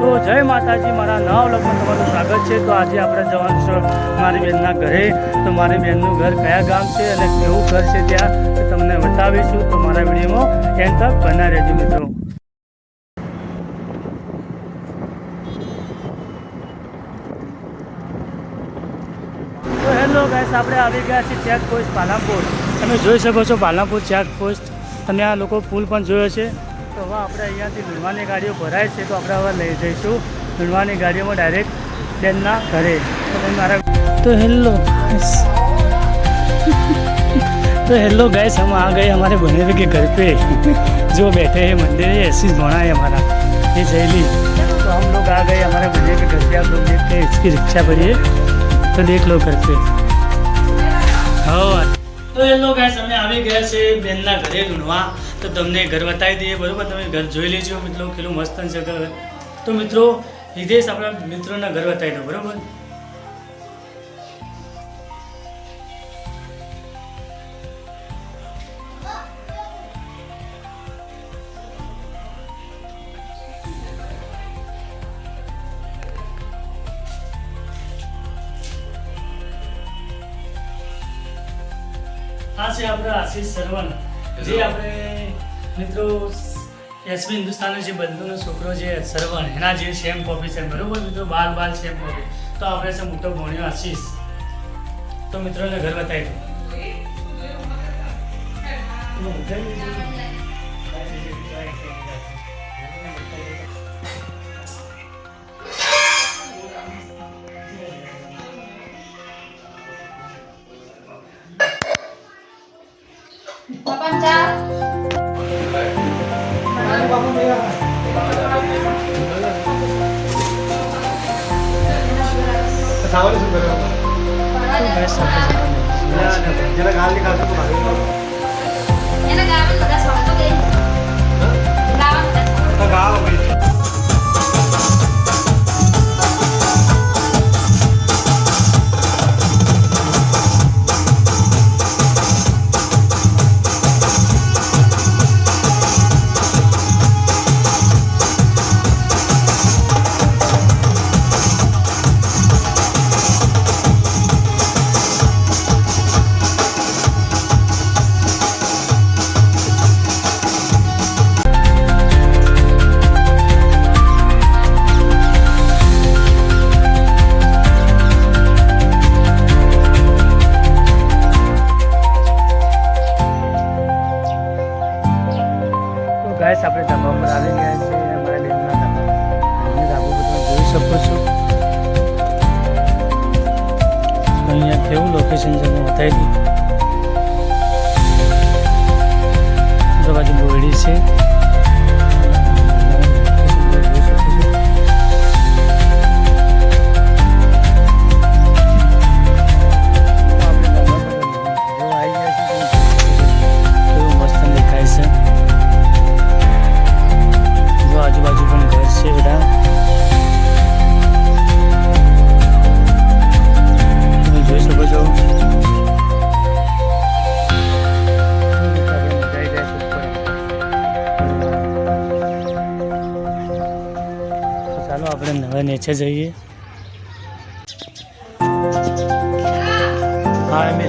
તો જય માતાજી, મારા નવા વ્લોગમાં તમારું સ્વાગત છે। તો આજે આપણે જવાનું છે મારી બહેનના ઘરે। તો મારી બહેનનું ઘર કયા ગામ છે અને કેવું ઘર છે ત્યાં તો તમને બતાવીશું। તો મારા વિડીયોમાં એન્ડ તક બના રહેજો મિત્રો। તો હેલો ગાઈસ, આપણે આવી ગયા છીએ ચેકપોસ્ટ પાલનપુર। તમે જોઈ શકો છો પાલનપુર ચેકપોસ્ટ। તમે આ લોકો પુલ પણ જોયો છે। તો હવે આપણે અહીંયાથી લુણવાની ગાડીઓ ભરાય છે, તો આપણે હવે લઈ જઈશું લુણવાની ગાડીઓમાં ડાયરેક્ટ બેનના ઘરે। तो हेलो गाइस तो हेलो गाइस, हम आ गए हमारे बनेवे के घर पे। जो बैठे हैं मंदिर है, ऐसी भोना है हमारा ये जैली। तो हम लोग आ गए हमारे बनेवे के घर पे। आप लोग देखते हैं, इसकी रिक्शा भरी है, तो देख लो घर पे। हाँ तो हेलो गाइस, અમે આવી ગયા છે બેનના ઘરે લુણવા। તો તમને ઘર બતાવી દઈએ બરોબર। તમે ઘર જોઈ લેજો મિત્રો, કેટલું મસ્ત છે ઘર। તો મિત્રો હિદેશ આપણા મિત્રોના ઘર બતાવી દો બરોબર। આ છે આપણા આશીષ સરવન, જે આપણે મિત્રો એસબી હિન્દુસ્તાનનો જે બંધુનો છોકરો છે સરવન, એના જે સેમ કોપી છે બરોબર મિત્રો। બાલ સેમ કોપી। તો આપણે છે મોટો ભણ્યો આશીષ। તો મિત્રોને ઘર બતાવી દો। गाइस આપણે ધાબા પર આવી ગયા છે, અમારા બેનના ધાબા। અહીં ધાબા પર તમે જોઈ શકો છો। અહીંયા કેવું લોકેશન છે હું બતાવી દઉં। આ બાજુ બોરડી છે। આજુબાજુ પણ ઘર છે બધા। તમે જોઈ શકો છો। ચાલો આપણે હવે નીચે જઈએ। હા એમ